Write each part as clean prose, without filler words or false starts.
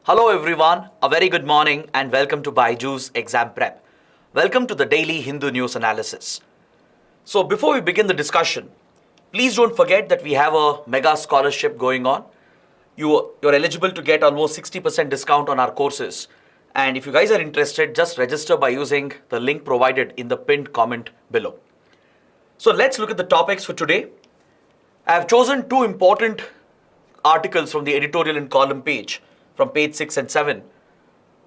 Hello everyone, a very good morning and welcome to BYJU'S Exam Prep. Welcome to the daily Hindu news analysis. So before we begin the discussion, please don't forget that we have a mega scholarship going on. You're eligible to get almost 60% discount on our courses. And if you guys are interested, just register by using the link provided in the pinned comment below. So let's look at the topics for today. I have chosen two important articles from the editorial and column page, from page 6 and 7.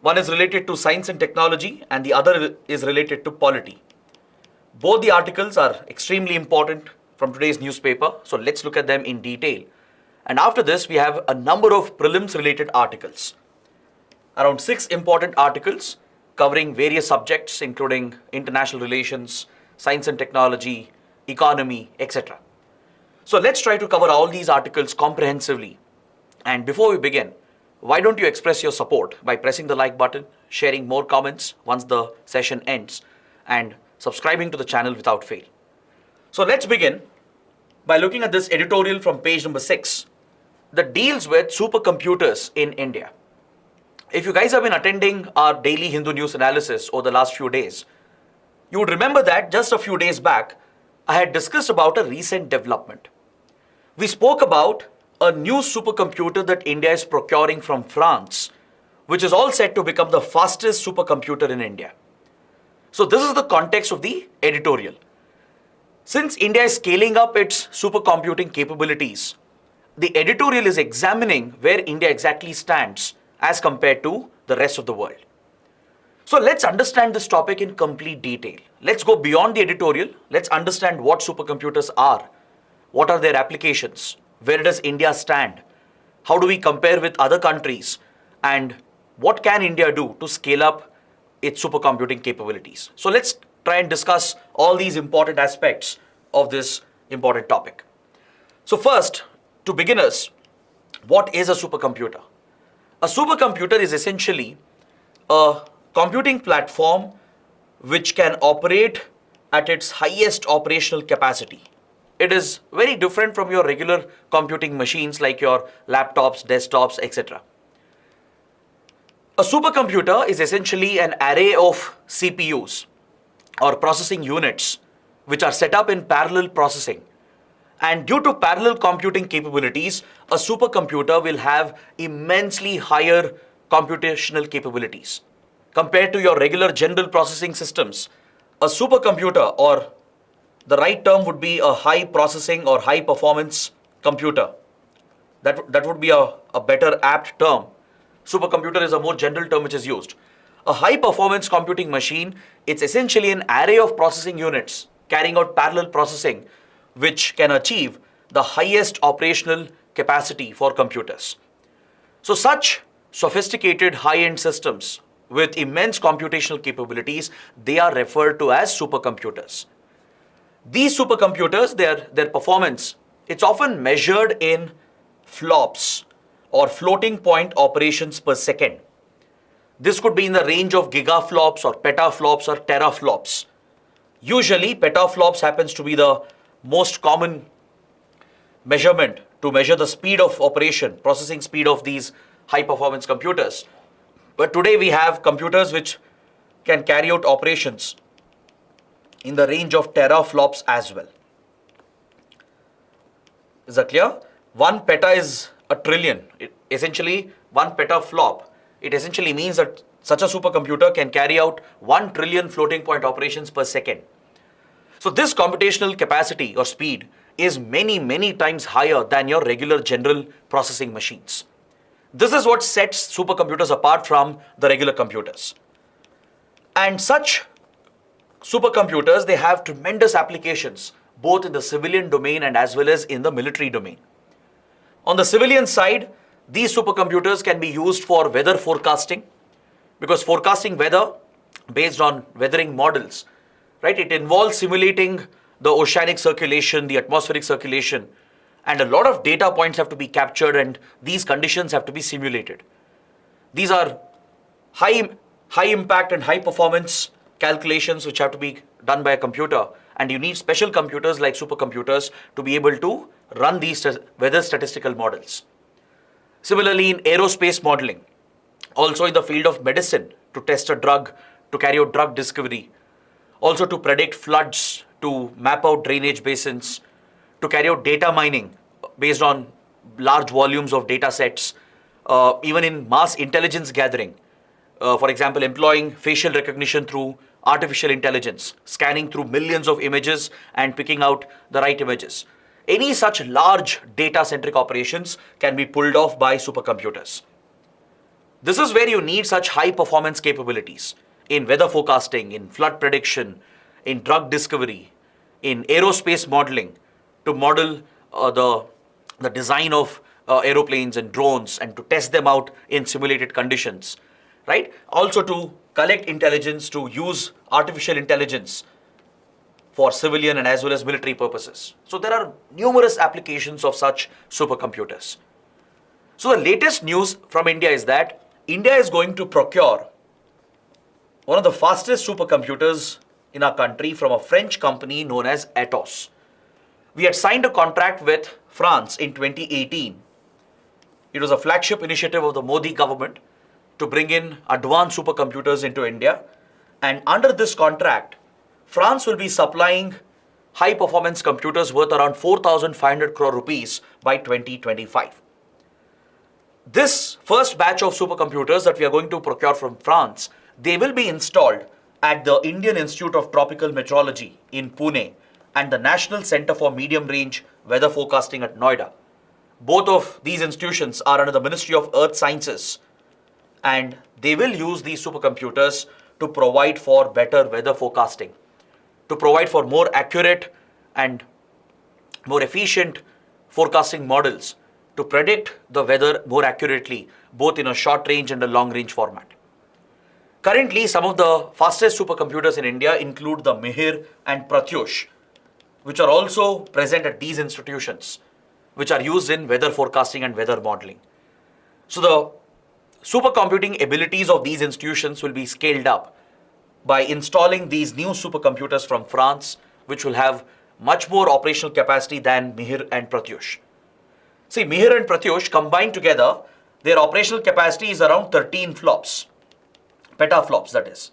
One is related to science and technology and the other is related to polity. Both the articles are extremely important from today's newspaper, so let's look at them in detail. And after this, we have a number of prelims related articles. Around 6 important articles covering various subjects including international relations, science and technology, economy, etc. So let's try to cover all these articles comprehensively. And before we begin, why don't you express your support by pressing the like button, sharing more comments once the session ends, and subscribing to the channel without fail. So let's begin by looking at this editorial from page number 6 that deals with supercomputers in India. If you guys have been attending our daily Hindu news analysis over the last few days, you would remember that just a few days back, I had discussed about a recent development. We spoke about a new supercomputer that India is procuring from France, which is all set to become the fastest supercomputer in India. So this is the context of the editorial. Since India is scaling up its supercomputing capabilities, the editorial is examining where India exactly stands as compared to the rest of the world. So let's understand this topic in complete detail. Let's go beyond the editorial. Let's understand what supercomputers are. What are their applications? Where does India stand? How do we compare with other countries? And what can India do to scale up its supercomputing capabilities? So let's try and discuss all these important aspects of this important topic. So first, to beginners, what is a supercomputer? A supercomputer is essentially a computing platform which can operate at its highest operational capacity. It is very different from your regular computing machines like your laptops, desktops, etc. A supercomputer is essentially an array of CPUs or processing units which are set up in parallel processing. And due to parallel computing capabilities, a supercomputer will have immensely higher computational capabilities. Compared to your regular general processing systems, a supercomputer, or the right term would be a high processing or high performance computer. That would be a better apt term. Supercomputer is a more general term which is used. A high performance computing machine, it's essentially an array of processing units carrying out parallel processing which can achieve the highest operational capacity for computers. So such sophisticated high-end systems with immense computational capabilities, they are referred to as supercomputers. These supercomputers, their performance, it's often measured in flops or floating point operations per second. This could be in the range of gigaflops or petaflops or teraflops. Usually, petaflops happens to be the most common measurement to measure the speed of operation, processing speed of these high performance computers. But today we have computers which can carry out operations in the range of teraflops as well. Is that clear? 1 peta is a trillion. Essentially, 1 petaflop, it essentially means that such a supercomputer can carry out 1 trillion floating point operations per second. So this computational capacity or speed is many times higher than your regular general processing machines. This is what sets supercomputers apart from the regular computers. And such supercomputers, they have tremendous applications both in the civilian domain and as well as in the military domain. On the civilian side, these supercomputers can be used for weather forecasting, because forecasting weather based on weathering models, right? It involves simulating the oceanic circulation, the atmospheric circulation, and a lot of data points have to be captured and these conditions have to be simulated. These are high impact and high performance calculations which have to be done by a computer, and you need special computers like supercomputers to be able to run these weather statistical models. Similarly, in aerospace modeling, Also in the field of medicine, to test a drug, to carry out drug discovery, also to predict floods, to map out drainage basins, to carry out data mining based on large volumes of data sets, even in mass intelligence gathering. For example, employing facial recognition through artificial intelligence, scanning through millions of images and picking out the right images. Any such large data-centric operations can be pulled off by supercomputers. This is where you need such high performance capabilities in weather forecasting, in flood prediction, in drug discovery, in aerospace modeling, to model the design of aeroplanes and drones and to test them out in simulated conditions, right? Also to collect intelligence, to use artificial intelligence for civilian and as well as military purposes. So there are numerous applications of such supercomputers. So the latest news from India is that India is going to procure one of the fastest supercomputers in our country from a French company known as Atos. We had signed a contract with France in 2018. It was a flagship initiative of the Modi government to bring in advanced supercomputers into India. And under this contract, France will be supplying high performance computers worth around 4,500 crore rupees by 2025. This first batch of supercomputers that we are going to procure from France, they will be installed at the Indian Institute of Tropical Meteorology in Pune and the National Center for Medium Range Weather Forecasting at Noida. Both of these institutions are under the Ministry of Earth Sciences, and they will use these supercomputers to provide for better weather forecasting, to provide for more accurate and more efficient forecasting models, to predict the weather more accurately, both in a short range and a long range format. Currently, some of the fastest supercomputers in India include the Mihir and Pratyush, which are also present at these institutions, which are used in weather forecasting and weather modeling. So the supercomputing abilities of these institutions will be scaled up by installing these new supercomputers from France, which will have much more operational capacity than Mihir and Pratyush. See, Mihir and Pratyush combined together, their operational capacity is around 13 flops, petaflops that is.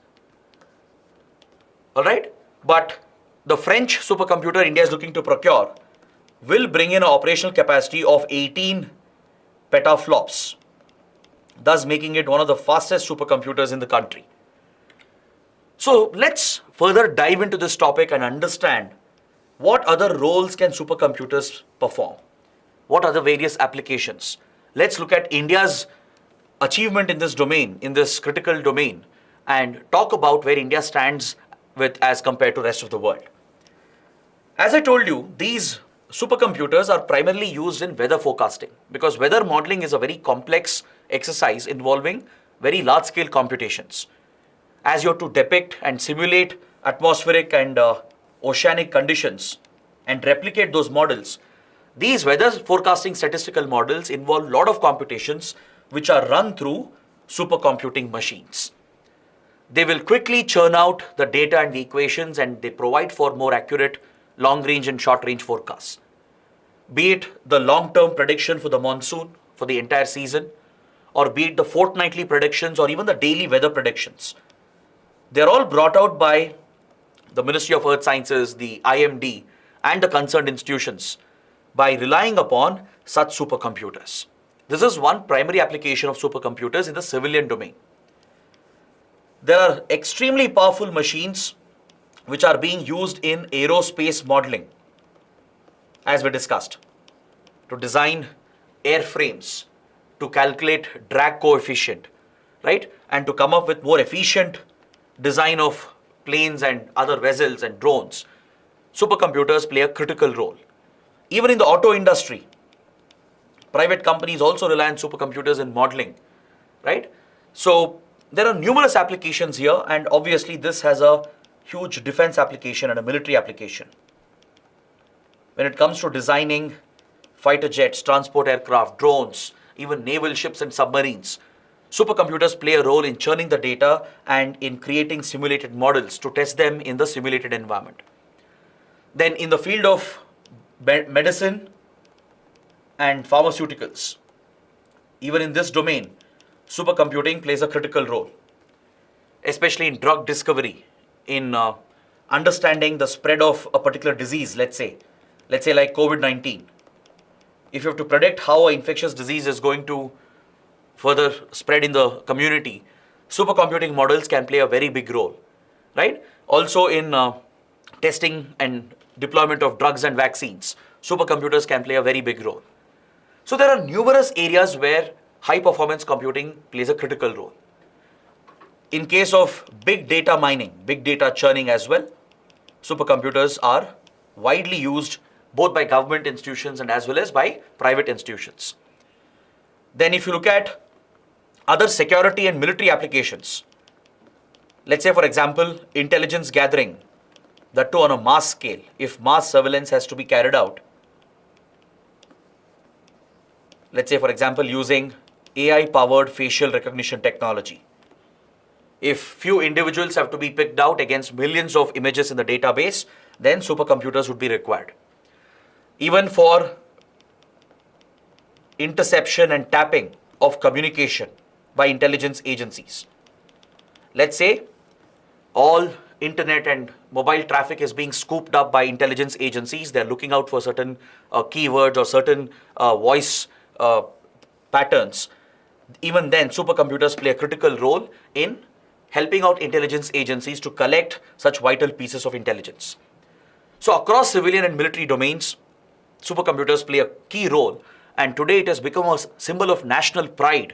Alright, but the French supercomputer India is looking to procure will bring in an operational capacity of 18 petaflops, thus making it one of the fastest supercomputers in the country. So let's further dive into this topic and understand what other roles can supercomputers perform. What are the various applications? Let's look at India's achievement in this domain, in this critical domain, and talk about where India stands with as compared to the rest of the world. As I told you, these supercomputers are primarily used in weather forecasting because weather modeling is a very complex exercise involving very large-scale computations. As you have to depict and simulate atmospheric and oceanic conditions and replicate those models, these weather forecasting statistical models involve a lot of computations which are run through supercomputing machines. They will quickly churn out the data and the equations, and they provide for more accurate long-range and short-range forecasts. Be it the long-term prediction for the monsoon for the entire season, or be it the fortnightly predictions or even the daily weather predictions. They're all brought out by the Ministry of Earth Sciences, the IMD, and the concerned institutions by relying upon such supercomputers. This is one primary application of supercomputers in the civilian domain. There are extremely powerful machines which are being used in aerospace modeling, as we discussed, to design airframes, to calculate drag coefficient, right? And to come up with more efficient design of planes and other vessels and drones. Supercomputers play a critical role. Even in the auto industry, private companies also rely on supercomputers in modeling, right? So there are numerous applications here, and obviously this has a huge defense application and a military application. When it comes to designing fighter jets, transport aircraft, drones, even naval ships and submarines, supercomputers play a role in churning the data and in creating simulated models to test them in the simulated environment. Then in the field of medicine and pharmaceuticals, even in this domain, supercomputing plays a critical role, especially in drug discovery, in understanding the spread of a particular disease, let's say like COVID-19. If you have to predict how an infectious disease is going to further spread in the community, supercomputing models can play a very big role, right? Also in testing and deployment of drugs and vaccines, supercomputers can play a very big role. So there are numerous areas where high performance computing plays a critical role. In case of big data mining, big data churning as well, supercomputers are widely used both by government institutions and as well as by private institutions. Then if you look at other security and military applications, let's say for example, intelligence gathering, that too on a mass scale, if mass surveillance has to be carried out, let's say for example using AI-powered facial recognition technology. If few individuals have to be picked out against millions of images in the database, then supercomputers would be required. Even for interception and tapping of communication by intelligence agencies. Let's say all internet and mobile traffic is being scooped up by intelligence agencies. They're looking out for certain keywords or certain voice patterns. Even then, supercomputers play a critical role in helping out intelligence agencies to collect such vital pieces of intelligence. So across civilian and military domains, supercomputers play a key role, and today it has become a symbol of national pride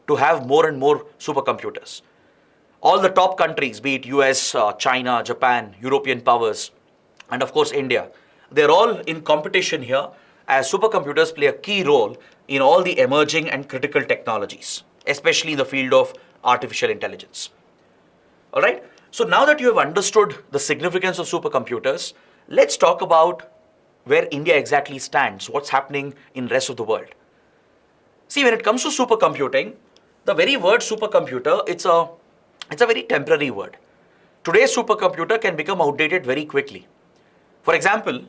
to have more and more supercomputers. All the top countries, be it US, China, Japan, European powers, and of course India, they're all in competition here as supercomputers play a key role in all the emerging and critical technologies, especially in the field of artificial intelligence. All right. So now that you have understood the significance of supercomputers, let's talk about where India exactly stands, what's happening in the rest of the world. See, when it comes to supercomputing, the very word supercomputer, it's a very temporary word. Today's supercomputer can become outdated very quickly. For example,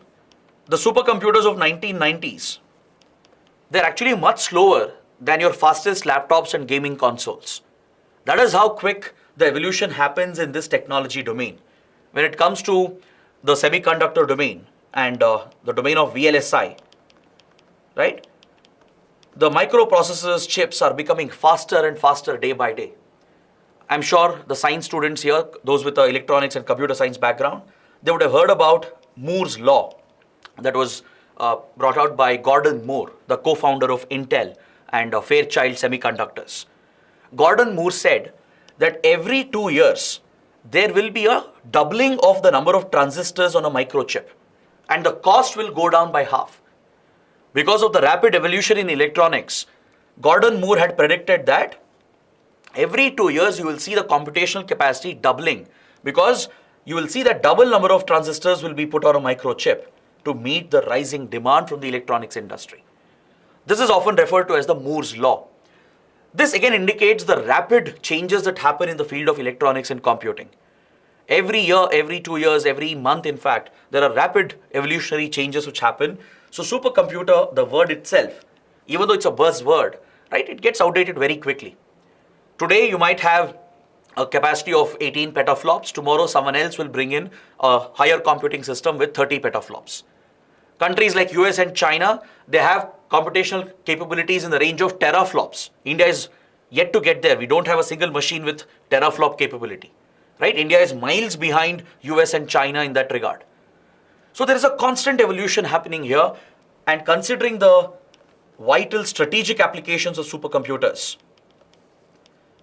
the supercomputers of 1990s, they're actually much slower than your fastest laptops and gaming consoles. That is how quick the evolution happens in this technology domain. When it comes to the semiconductor domain and the domain of VLSI, right? The microprocessors chips are becoming faster and faster day by day. I'm sure the science students here, those with the electronics and computer science background, they would have heard about Moore's law that was brought out by Gordon Moore, the co-founder of Intel and Fairchild Semiconductors. Gordon Moore said that every 2 years, there will be a doubling of the number of transistors on a microchip, and the cost will go down by half. Because of the rapid evolution in electronics, Gordon Moore had predicted that every 2 years you will see the computational capacity doubling, because you will see that double number of transistors will be put on a microchip to meet the rising demand from the electronics industry. This is often referred to as the Moore's law. This again indicates the rapid changes that happen in the field of electronics and computing. Every year, every 2 years, every month, in fact, there are rapid evolutionary changes which happen. So supercomputer, the word itself, even though it's a buzzword, right, it gets outdated very quickly. Today, you might have a capacity of 18 petaflops. Tomorrow, someone else will bring in a higher computing system with 30 petaflops. Countries like US and China, they have computational capabilities in the range of teraflops. India is yet to get there. We don't have a single machine with teraflop capability, right? India is miles behind US and China in that regard. So there is a constant evolution happening here, and considering the vital strategic applications of supercomputers,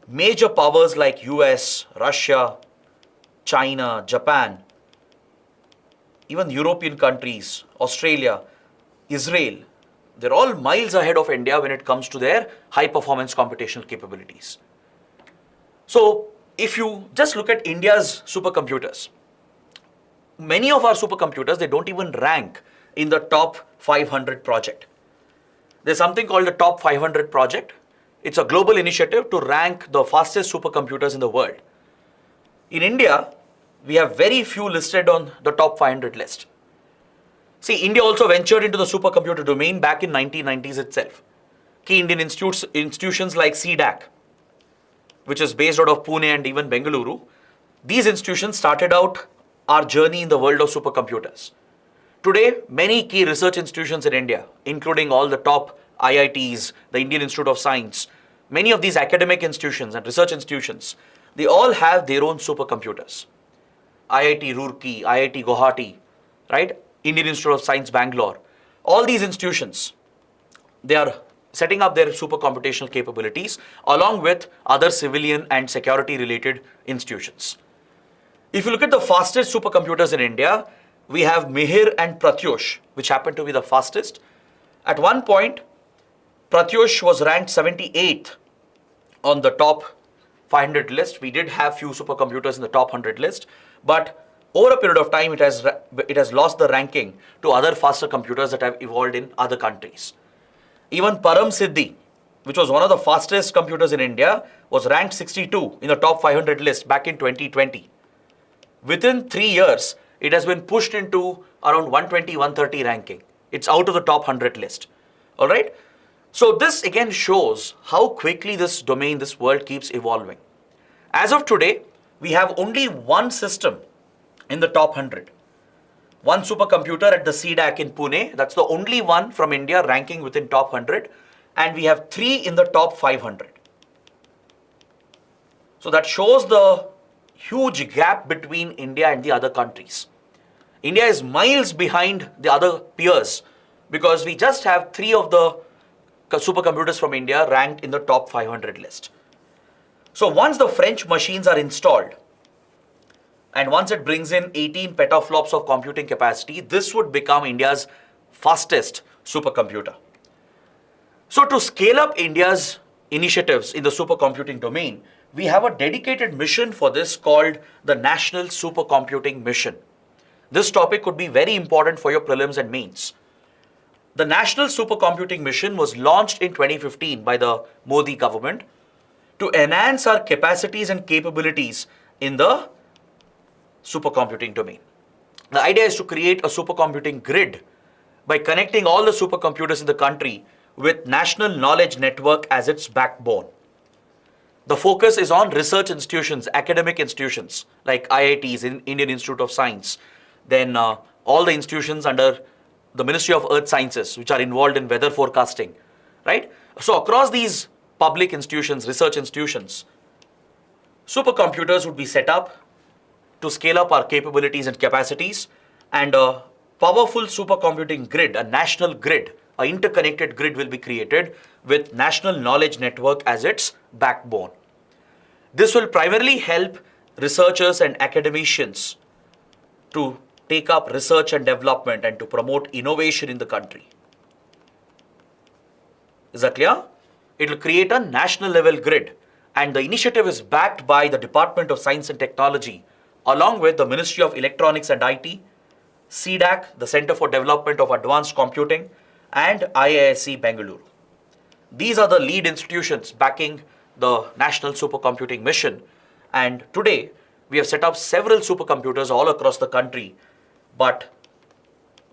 major powers like US, Russia, China, Japan, even European countries, Australia, Israel, they're all miles ahead of India when it comes to their high performance computational capabilities. So if you just look at India's supercomputers, many of our supercomputers, they don't even rank in the top 500 project. There's something called the top 500 project. It's a global initiative to rank the fastest supercomputers in the world. In India, we have very few listed on the top 500 list. See, India also ventured into the supercomputer domain back in 1990s itself. Key Indian institutions like CDAC, which is based out of Pune and even Bengaluru, these institutions started out our journey in the world of supercomputers. Today, many key research institutions in India, including all the top IITs, the Indian Institute of Science, many of these academic institutions and research institutions, they all have their own supercomputers. IIT Roorkee, IIT Guwahati, right? Indian Institute of Science Bangalore. All these institutions, they are setting up their supercomputational capabilities along with other civilian and security related institutions. If you look at the fastest supercomputers in India, we have Mihir and Pratyush, which happen to be the fastest. At one point, Pratyush was ranked 78th on the top 500 list. We did have few supercomputers in the top 100 list, but over a period of time, it has lost the ranking to other faster computers that have evolved in other countries. Even Param Siddhi, which was one of the fastest computers in India, was ranked 62 in the top 500 list back in 2020. Within 3 years, it has been pushed into around 120, 130 ranking. It's out of the top 100 list. All right. So this again shows how quickly this domain, this world keeps evolving. As of today, we have only one system in the top 100. One supercomputer at the CDAC in Pune. That's the only one from India ranking within top 100. And we have 3 in the top 500. So that shows the huge gap between India and the other countries. India is miles behind the other peers because we just have 3 of the supercomputers from India ranked in the top 500 list. So once the French machines are installed and once it brings in 18 petaflops of computing capacity, this would become India's fastest supercomputer. So to scale up India's initiatives in the supercomputing domain, we have a dedicated mission for this called the National Supercomputing Mission. This topic could be very important for your prelims and mains. The National Supercomputing Mission was launched in 2015 by the Modi government to enhance our capacities and capabilities in the supercomputing domain. The idea is to create a supercomputing grid by connecting all the supercomputers in the country with national knowledge network as its backbone. The focus is on research institutions, academic institutions like IITs, Indian Institute of Science, then all the institutions under the Ministry of Earth Sciences, which are involved in weather forecasting, right? So across these public institutions, research institutions, supercomputers would be set up to scale up our capabilities and capacities, and a powerful supercomputing grid, a national grid, an interconnected grid will be created with national knowledge network as its backbone. This will primarily help researchers and academicians to take up research and development and to promote innovation in the country. Is that clear? It will create a national level grid, and the initiative is backed by the Department of Science and Technology along with the Ministry of Electronics and IT, CDAC, the Center for Development of Advanced Computing, and IAS Bengaluru. These are the lead institutions backing the National Supercomputing Mission, and today we have set up several supercomputers all across the country, but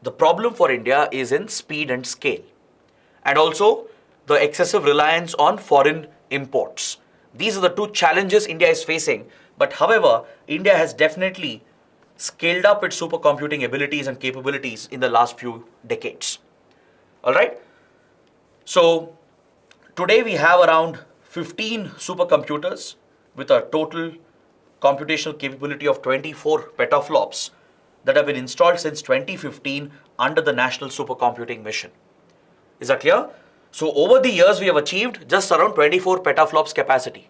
the problem for India is in speed and scale, and also the excessive reliance on foreign imports. These are the two challenges India is facing, but however, India has definitely scaled up its supercomputing abilities and capabilities in the last few decades. All right. So today we have around 15 supercomputers with a total computational capability of 24 petaflops that have been installed since 2015 under the National Supercomputing Mission. Is that clear? So over the years, we have achieved just around 24 petaflops capacity.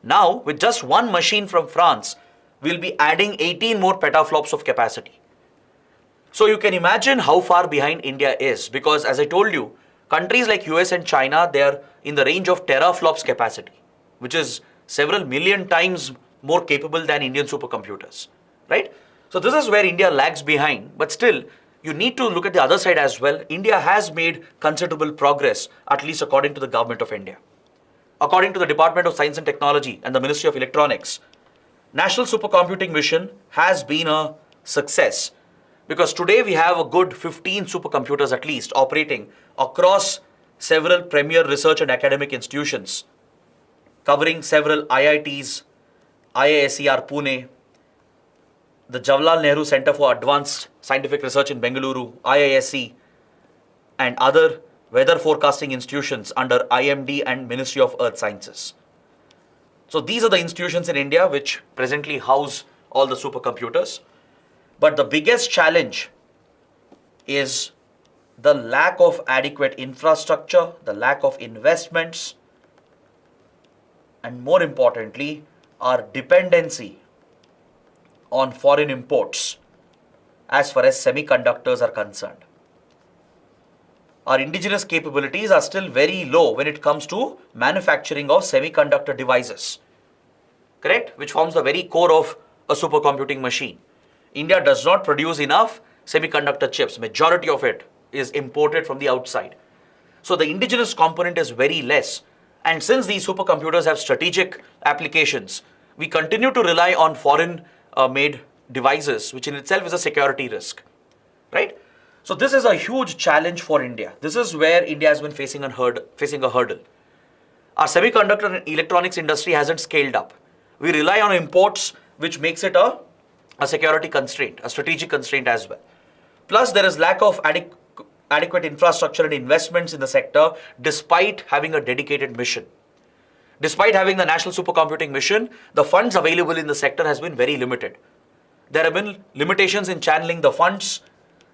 Now, with just one machine from France, we'll be adding 18 more petaflops of capacity. So you can imagine how far behind India is, because as I told you, countries like US and China, they are in the range of teraflops capacity, which is several million times more capable than Indian supercomputers, right? So this is where India lags behind, but still, you need to look at the other side as well. India has made considerable progress, at least according to the government of India. According to the Department of Science and Technology and the Ministry of Electronics, National Supercomputing Mission has been a success because today we have a good 15 supercomputers at least operating across several premier research and academic institutions. covering several IITs, IASER Pune, the Jawaharlal Nehru Center for Advanced Scientific Research in Bengaluru, IISc, and other weather forecasting institutions under IMD and Ministry of Earth Sciences. So these are the institutions in India which presently house all the supercomputers. But the biggest challenge is the lack of adequate infrastructure, the lack of investments, and more importantly, our dependency on foreign imports as far as semiconductors are concerned. Our indigenous capabilities are still very low when it comes to manufacturing of semiconductor devices, correct? Which forms the very core of a supercomputing machine. India does not produce enough semiconductor chips. Majority of it is imported from the outside. So the indigenous component is very less. And since these supercomputers have strategic applications, we continue to rely on foreign made devices, which in itself is a security risk, right? So this is a huge challenge for India. This is where India has been facing a hurdle. Our semiconductor and electronics industry hasn't scaled up. We rely on imports, which makes it a security constraint, a strategic constraint as well. Plus, there is lack of adequate infrastructure and investments in the sector, despite having a dedicated mission. Despite having the National Supercomputing Mission, the funds available in the sector has been very limited. There have been limitations in channeling the funds.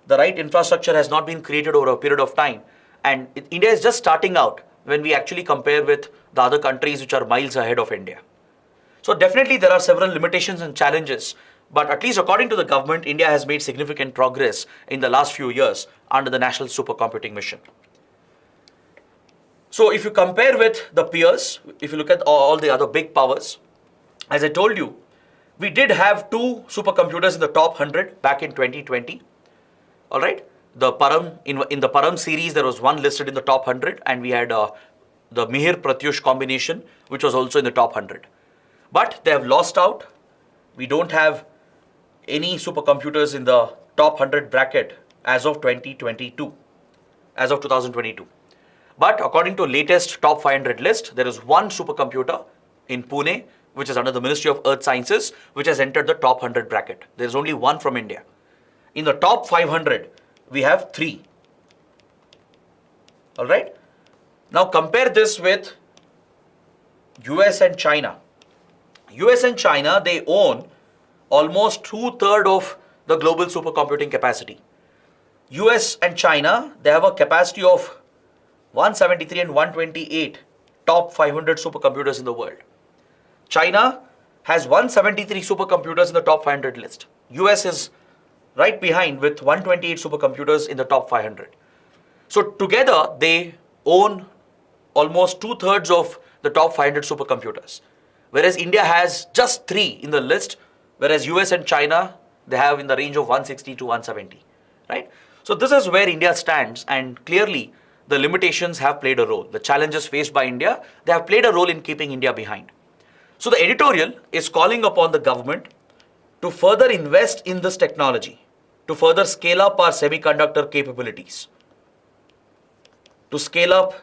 The right infrastructure has not been created over a period of time. And India is just starting out when we actually compare with the other countries which are miles ahead of India. So definitely there are several limitations and challenges, but at least according to the government, India has made significant progress in the last few years under the National Supercomputing Mission. So if you compare with the peers, if you look at all the other big powers, as I told you, we did have 2 supercomputers in the top 100 back in 2020. All right, the Param in the Param series, there was one listed in the top 100, and we had the Mihir Pratyush combination, which was also in the top 100. But they have lost out. We don't have any supercomputers in the top 100 bracket as of 2022, as of 2022. But according to latest top 500 list, there is one supercomputer in Pune, which is under the Ministry of Earth Sciences, which has entered the top 100 bracket. There is only one from India. In the top 500, we have 3. All right. Now compare this with US and China. US and China, they own almost 2/3 of the global supercomputing capacity. US and China, they have a capacity of 173 and 128 top 500 supercomputers in the world. China has 173 supercomputers in the top 500 list. US is right behind with 128 supercomputers in the top 500. So together they own almost 2/3 of the top 500 supercomputers. Whereas India has just 3 in the list, whereas US and China, they have in the range of 160 to 170, right? So this is where India stands, and clearly the limitations have played a role. The challenges faced by India, they have played a role in keeping India behind. So the editorial is calling upon the government to further invest in this technology, to further scale up our semiconductor capabilities, to scale up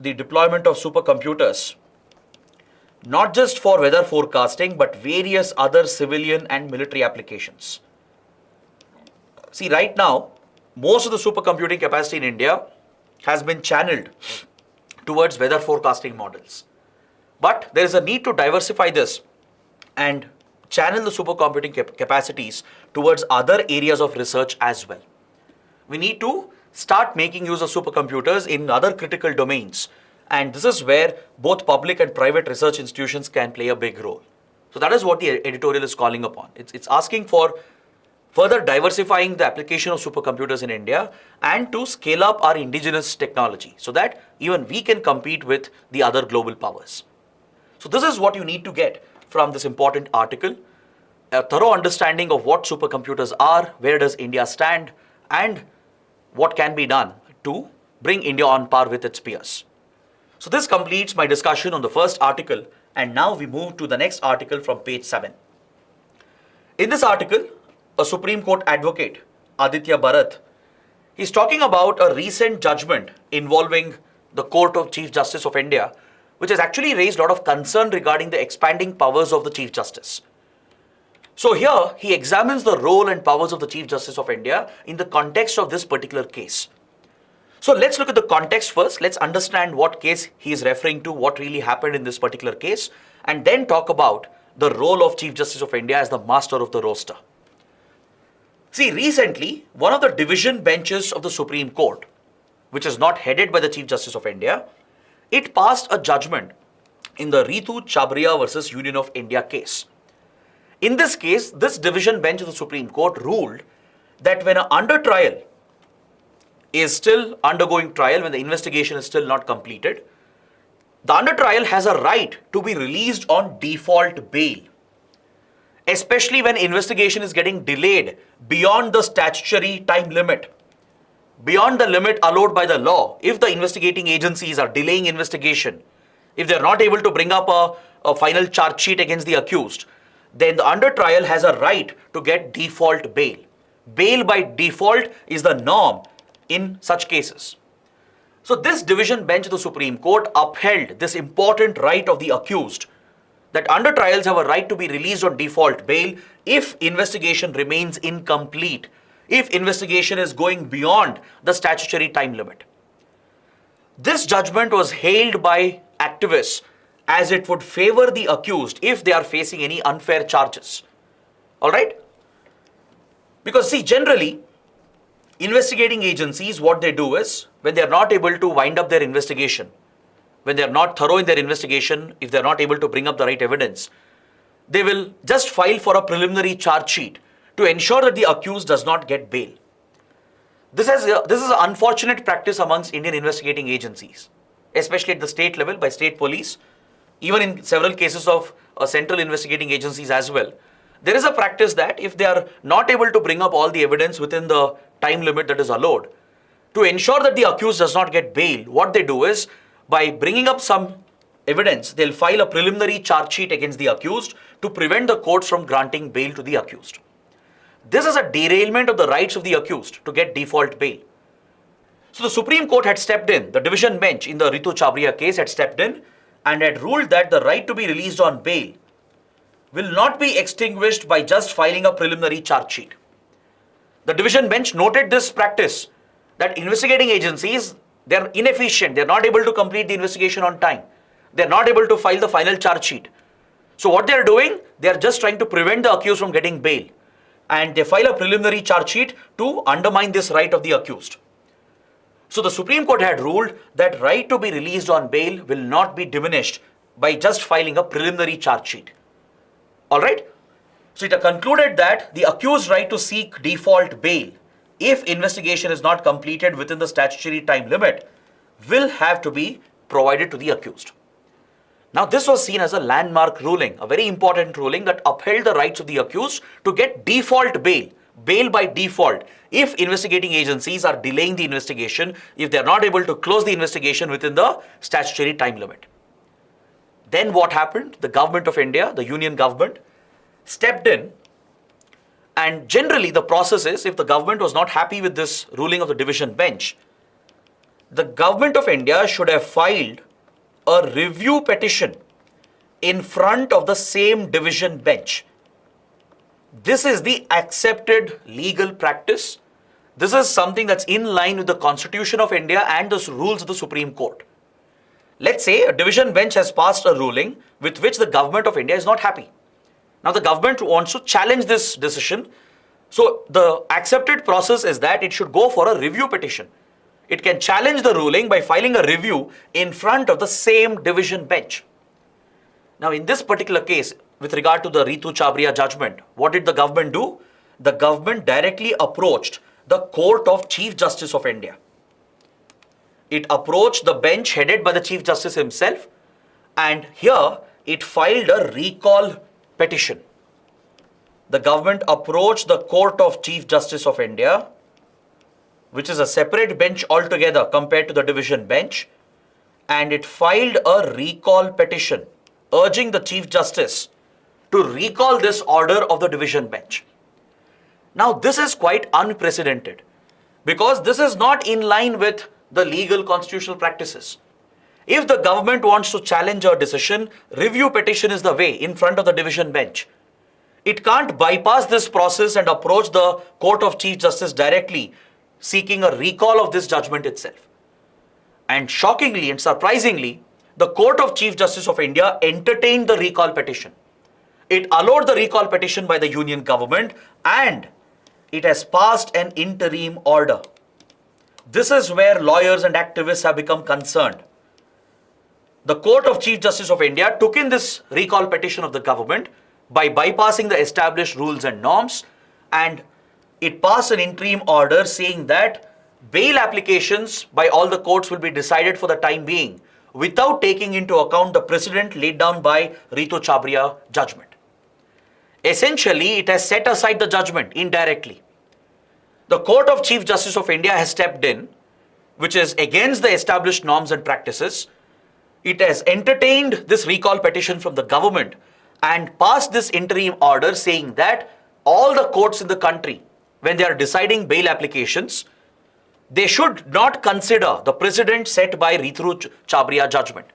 the deployment of supercomputers, not just for weather forecasting, but various other civilian and military applications. See, right now, most of the supercomputing capacity in India has been channeled towards weather forecasting models. But there is a need to diversify this and channel the supercomputing capacities towards other areas of research as well. We need to start making use of supercomputers in other critical domains. And this is where both public and private research institutions can play a big role. So that is what the editorial is calling upon. It's asking for further diversifying the application of supercomputers in India and to scale up our indigenous technology so that even we can compete with the other global powers. So this is what you need to get from this important article: a thorough understanding of what supercomputers are, where does India stand, and what can be done to bring India on par with its peers. So this completes my discussion on the first article, and now we move to the next article from page 7. In this article, a Supreme Court advocate, Aditya Bharat, he's talking about a recent judgment involving the Court of Chief Justice of India, which has actually raised a lot of concern regarding the expanding powers of the Chief Justice. So here, he examines the role and powers of the Chief Justice of India in the context of this particular case. So let's look at the context first. Let's understand what case he is referring to, what really happened in this particular case, and then talk about the role of Chief Justice of India as the master of the roster. See, recently, one of the division benches of the Supreme Court, which is not headed by the Chief Justice of India, it passed a judgment in the Tchakri versus Union of India case. In this case, this division bench of the Supreme Court ruled that when an under trial is still undergoing trial, when the investigation is still not completed, the under trial has a right to be released on default bail, especially when investigation is getting delayed beyond the statutory time limit, beyond the limit allowed by the law. If the investigating agencies are delaying investigation, if they're not able to bring up a final charge sheet against the accused, then the under trial has a right to get default bail. Bail by default is the norm in such cases. So this division bench of the Supreme Court upheld this important right of the accused, that under trials have a right to be released on default bail if investigation remains incomplete, if investigation is going beyond the statutory time limit. This judgment was hailed by activists as it would favor the accused if they are facing any unfair charges. All right? Because see, generally, investigating agencies, what they do is, when they are not able to wind up their investigation, when they are not thorough in their investigation, if they are not able to bring up the right evidence, they will just file for a preliminary charge sheet to ensure that the accused does not get bail. This is an unfortunate practice amongst Indian investigating agencies, especially at the state level by state police, even in several cases of central investigating agencies as well. There is a practice that if they are not able to bring up all the evidence within the time limit that is allowed, to ensure that the accused does not get bail, what they do is, by bringing up some evidence, they'll file a preliminary charge sheet against the accused to prevent the courts from granting bail to the accused. This is a derailment of the rights of the accused to get default bail. So the Supreme Court had stepped in, the division bench in the Tchakri case had stepped in and had ruled that the right to be released on bail will not be extinguished by just filing a preliminary charge sheet. The division bench noted this practice, that investigating agencies, they're inefficient, they're not able to complete the investigation on time, they're not able to file the final charge sheet. So what they're doing, they're just trying to prevent the accused from getting bail, and they file a preliminary charge sheet to undermine this right of the accused. So the Supreme Court had ruled that right to be released on bail will not be diminished by just filing a preliminary charge sheet. All right? So it concluded that the accused right to seek default bail, if investigation is not completed within the statutory time limit, will have to be provided to the accused. Now this was seen as a landmark ruling, a very important ruling that upheld the rights of the accused to get default bail, bail by default, if investigating agencies are delaying the investigation, if they are not able to close the investigation within the statutory time limit. Then what happened? The government of India, the union government, stepped in, and generally the process is, if the government was not happy with this ruling of the division bench, the government of India should have filed a review petition in front of the same division bench. This is the accepted legal practice. This is something that's in line with the Constitution of India and the rules of the Supreme Court. Let's say a division bench has passed a ruling with which the government of India is not happy. Now the government wants to challenge this decision. So the accepted process is that it should go for a review petition. It can challenge the ruling by filing a review in front of the same division bench. Now in this particular case, with regard to the Tchakri judgment, what did the government do? The government directly approached the Court of Chief Justice of India. It approached the bench headed by the Chief Justice himself, and here it filed a recall petition. The government approached the Court of Chief Justice of India, which is a separate bench altogether compared to the division bench, and it filed a recall petition urging the Chief Justice to recall this order of the division bench. Now this is quite unprecedented because this is not in line with the legal constitutional practices. If the government wants to challenge a decision, review petition is the way in front of the division bench. It can't bypass this process and approach the Court of Chief Justice directly, seeking a recall of this judgment itself. And shockingly and surprisingly, the Court of Chief Justice of India entertained the recall petition. It allowed the recall petition by the union government and it has passed an interim order. This is where lawyers and activists have become concerned. The Court of Chief Justice of India took in this recall petition of the government by bypassing the established rules and norms, and it passed an interim order saying that bail applications by all the courts will be decided for the time being without taking into account the precedent laid down by Ritu Chhabria judgment. Essentially, it has set aside the judgment indirectly. The Court of Chief Justice of India has stepped in, which is against the established norms and practices. It has entertained this recall petition from the government and passed this interim order saying that all the courts in the country, when they are deciding bail applications, they should not consider the precedent set by Ritu Chhabria judgment.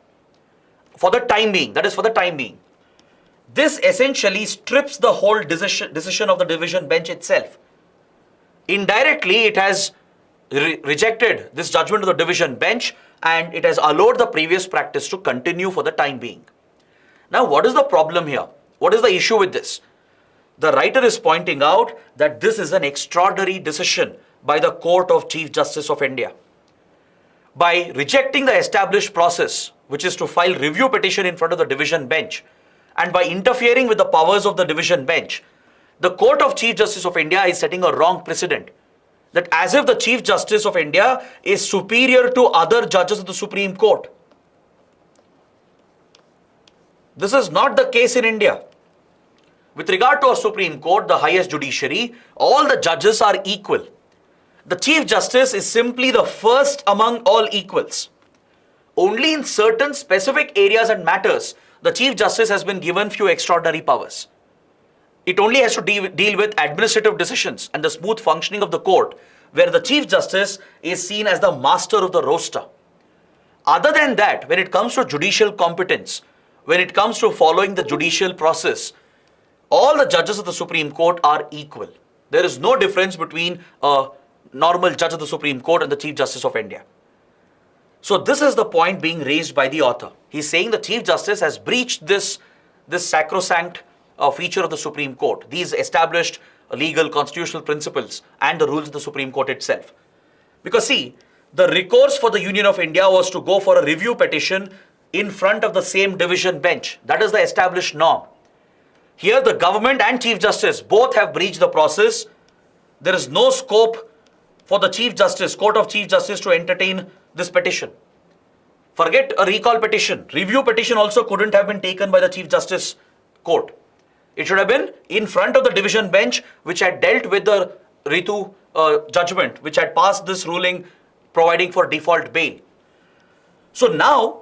For the time being, that is for the time being. This essentially strips the whole decision of the division bench itself. Indirectly, it has rejected this judgment of the division bench and it has allowed the previous practice to continue for the time being. Now, what is the problem here? What is the issue with this? The writer is pointing out that this is an extraordinary decision by the Court of Chief Justice of India. By rejecting the established process, which is to file review petition in front of the division bench, and by interfering with the powers of the division bench, the Court of Chief Justice of India is setting a wrong precedent. That as if the Chief Justice of India is superior to other judges of the Supreme Court. This is not the case in India. With regard to our Supreme Court, the highest judiciary, all the judges are equal. The Chief Justice is simply the first among all equals. Only in certain specific areas and matters, the Chief Justice has been given few extraordinary powers. It only has to deal with administrative decisions and the smooth functioning of the court, where the Chief Justice is seen as the master of the roster. Other than that, when it comes to judicial competence, when it comes to following the judicial process, all the judges of the Supreme Court are equal. There is no difference between a normal judge of the Supreme Court and the Chief Justice of India. So this is the point being raised by the author. He's saying the Chief Justice has breached this sacrosanct feature of the Supreme Court, these established legal constitutional principles and the rules of the Supreme Court itself. Because see, the recourse for the Union of India was to go for a review petition in front of the same division bench. That is the established norm. Here the government and Chief Justice both have breached the process. There is no scope for the Chief Justice, Court of Chief Justice, to entertain this petition. Forget a recall petition. Review petition also couldn't have been taken by the Chief Justice Court. It should have been in front of the division bench, which had dealt with the Ritu judgment, which had passed this ruling providing for default bail. So now,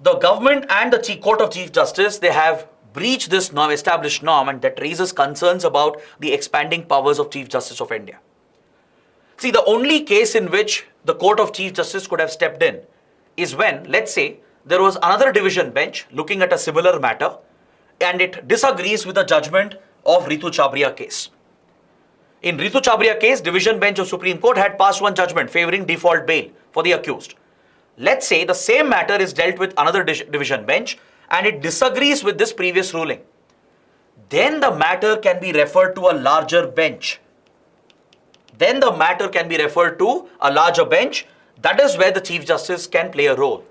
the government and the Court of Chief Justice, they have breached this norm, established norm, and that raises concerns about the expanding powers of Chief Justice of India. See, the only case in which the Court of Chief Justice could have stepped in is when, let's say, there was another division bench looking at a similar matter and it disagrees with the judgment of Ritu Chhabria case. In Ritu Chhabria case, division bench of Supreme Court had passed one judgment favoring default bail for the accused. Let's say the same matter is dealt with another division bench and it disagrees with this previous ruling. Then the matter can be referred to a larger bench. Then the matter can be referred to a larger bench. That is where the Chief Justice can play a role,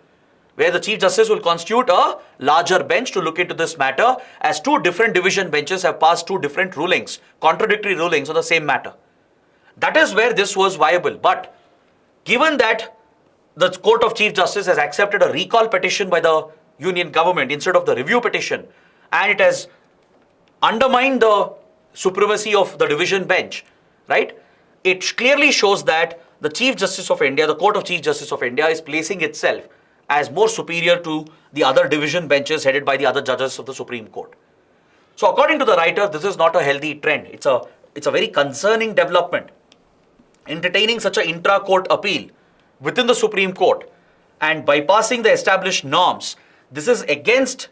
where the Chief Justice will constitute a larger bench to look into this matter, as two different division benches have passed two different rulings, contradictory rulings on the same matter. That is where this was viable. But given that the Court of Chief Justice has accepted a recall petition by the Union government instead of the review petition, and it has undermined the supremacy of the division bench, right? It clearly shows that the Chief Justice of India, the Court of Chief Justice of India, is placing itself as more superior to the other division benches headed by the other judges of the Supreme Court. So according to the writer, this is not a healthy trend. It's a very concerning development. Entertaining such an intra-court appeal within the Supreme Court and bypassing the established norms. This is against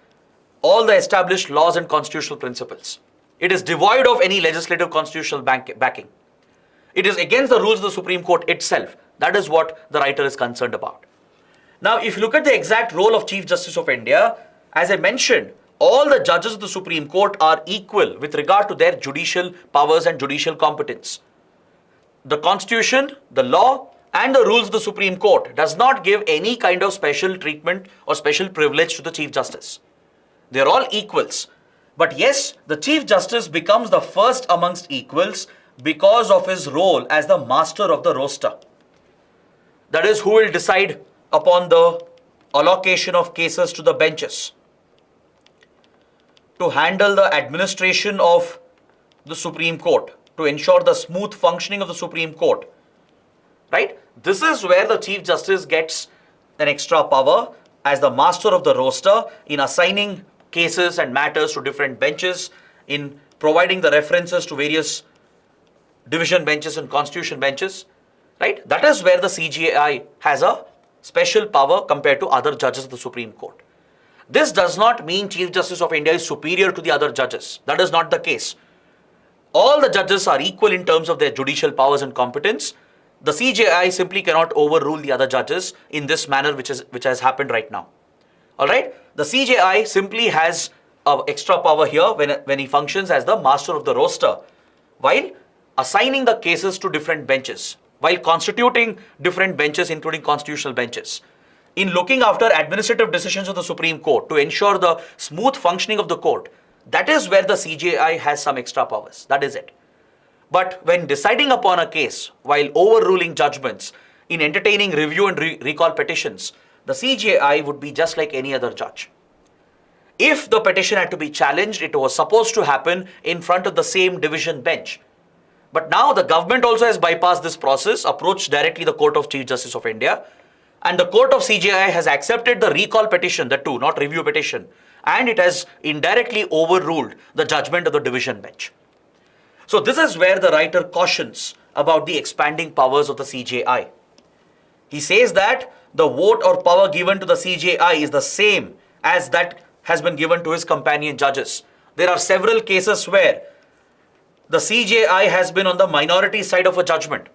all the established laws and constitutional principles. It is devoid of any legislative constitutional backing. It is against the rules of the Supreme Court itself. That is what the writer is concerned about. Now, if you look at the exact role of Chief Justice of India, as I mentioned, all the judges of the Supreme Court are equal with regard to their judicial powers and judicial competence. The Constitution, the law, and the rules of the Supreme Court does not give any kind of special treatment or special privilege to the Chief Justice. They are all equals. But yes, the Chief Justice becomes the first amongst equals because of his role as the master of the roster. That is, who will decide upon the allocation of cases to the benches, to handle the administration of the Supreme Court, to ensure the smooth functioning of the Supreme Court. Right? This is where the Chief Justice gets an extra power as the master of the roster in assigning cases and matters to different benches, in providing the references to various division benches and constitution benches. Right? That is where the CJI has a special power compared to other judges of the Supreme Court. This does not mean Chief Justice of India is superior to the other judges. That is not the case. All the judges are equal in terms of their judicial powers and competence. The CJI simply cannot overrule the other judges in this manner which has happened right now. Alright? The CJI simply has extra power here when he functions as the master of the roster, while assigning the cases to different benches, while constituting different benches including constitutional benches, in looking after administrative decisions of the Supreme Court to ensure the smooth functioning of the court. That is where the CJI has some extra powers. That is it. But when deciding upon a case, while overruling judgments, in entertaining review and recall petitions, the CJI would be just like any other judge. If the petition had to be challenged, it was supposed to happen in front of the same division bench. But now the government also has bypassed this process, approached directly the Court of Chief Justice of India, and the Court of CJI has accepted the recall petition, the two, not review petition, and it has indirectly overruled the judgment of the division bench. So this is where the writer cautions about the expanding powers of the CJI. He says that the vote or power given to the CJI is the same as that has been given to his companion judges. There are several cases where the CJI has been on the minority side of a judgment.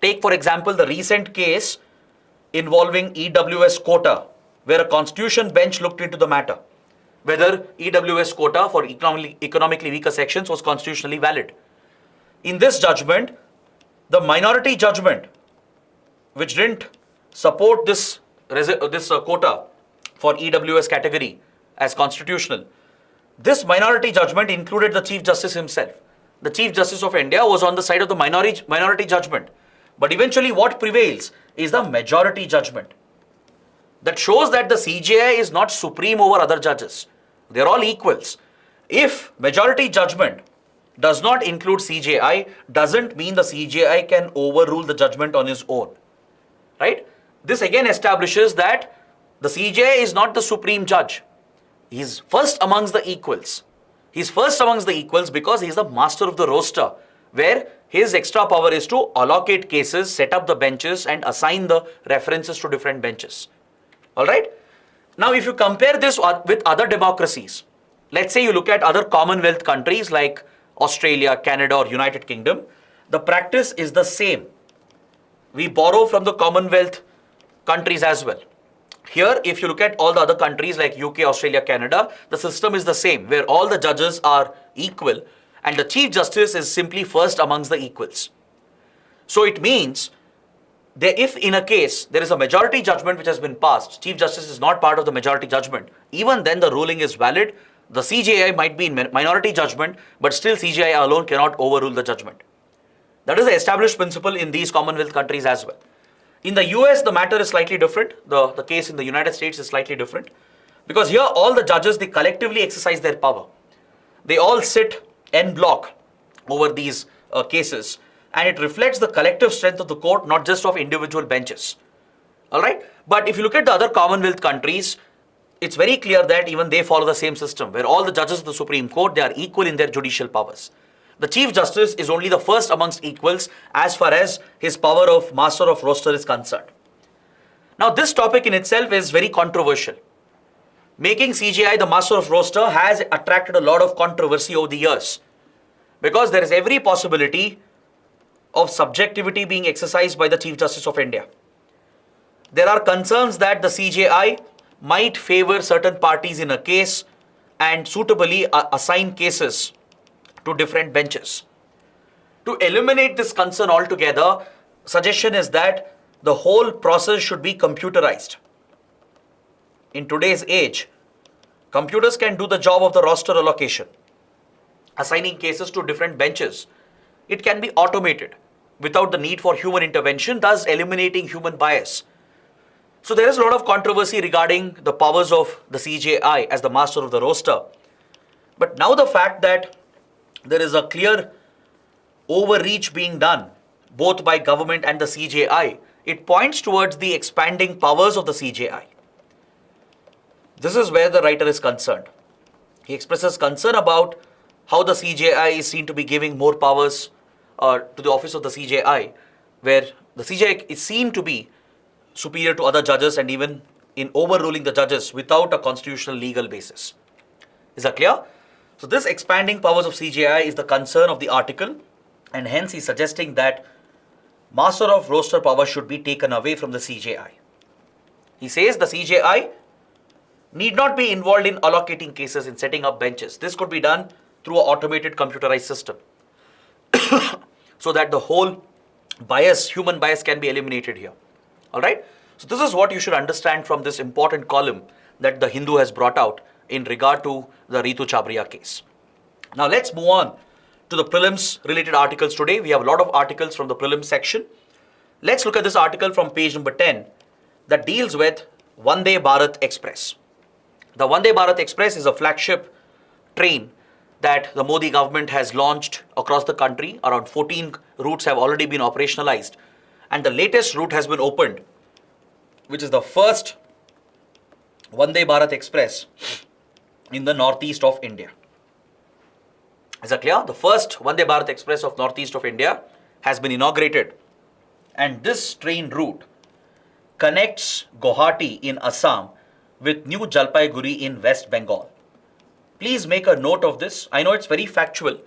Take, for example, the recent case involving EWS quota, where a constitution bench looked into the matter, whether EWS quota for economically weaker sections was constitutionally valid. In this judgment, the minority judgment, which didn't support this quota for EWS category as constitutional, this minority judgment included the Chief Justice himself. The Chief Justice of India was on the side of the minority judgment. But eventually what prevails is the majority judgment. That shows that the CJI is not supreme over other judges. They are all equals. If majority judgment does not include CJI, doesn't mean the CJI can overrule the judgment on his own. Right? This again establishes that the CJI is not the supreme judge. He is first amongst the equals. He is first amongst the equals because he is the master of the roster, where his extra power is to allocate cases, set up the benches, and assign the references to different benches. Alright? Now, if you compare this with other democracies, let's say you look at other Commonwealth countries like Australia, Canada, or United Kingdom, the practice is the same. We borrow from the Commonwealth countries as well. Here, if you look at all the other countries like UK, Australia, Canada, the system is the same, where all the judges are equal and the Chief Justice is simply first amongst the equals. So it means that if in a case there is a majority judgment which has been passed, Chief Justice is not part of the majority judgment, even then the ruling is valid. The CJI might be in minority judgment, but still CJI alone cannot overrule the judgment. That is the established principle in these Commonwealth countries as well. In the US, the matter is slightly different. The case in the United States is slightly different, because here all the judges, they collectively exercise their power. They all sit en bloc over these cases, and it reflects the collective strength of the court, not just of individual benches. Alright? But if you look at the other Commonwealth countries, it's very clear that even they follow the same system, where all the judges of the Supreme Court, they are equal in their judicial powers. The Chief Justice is only the first amongst equals as far as his power of master of roster is concerned. Now, this topic in itself is very controversial. Making CJI the master of roster has attracted a lot of controversy over the years because there is every possibility of subjectivity being exercised by the Chief Justice of India. There are concerns that the CJI might favor certain parties in a case and suitably assign cases to different benches. To eliminate this concern altogether, suggestion is that the whole process should be computerized. In today's age, computers can do the job of the roster allocation, assigning cases to different benches. It can be automated without the need for human intervention, thus eliminating human bias. So there is a lot of controversy regarding the powers of the CJI as the master of the roster. But now the fact that there is a clear overreach being done both by government and the CJI, it points towards the expanding powers of the CJI. This is where the writer is concerned. He expresses concern about how the CJI is seen to be giving more powers to the office of the CJI, where the CJI is seen to be superior to other judges and even in overruling the judges without a constitutional legal basis. Is that clear? So this expanding powers of CJI is the concern of the article, and hence he's suggesting that master of roster power should be taken away from the CJI. He says the CJI need not be involved in allocating cases in setting up benches. This could be done through an automated computerized system so that the whole bias, human bias, can be eliminated here. All right. So this is what you should understand from this important column that the Hindu has brought out in regard to the Ritu Chhabria case. Now let's move on to the prelims related articles today. We have a lot of articles from the prelims section. Let's look at this article from page number 10 that deals with Vande Bharat Express. The Vande Bharat Express is a flagship train that the Modi government has launched across the country. Around 14 routes have already been operationalized, and the latest route has been opened, which is the first Vande Bharat Express in the northeast of India. Is that clear? The first Vande Bharat Express of northeast of India has been inaugurated, and this train route connects Guwahati in Assam with New Jalpaiguri in West Bengal. Please make a note of this. I know it's very factual,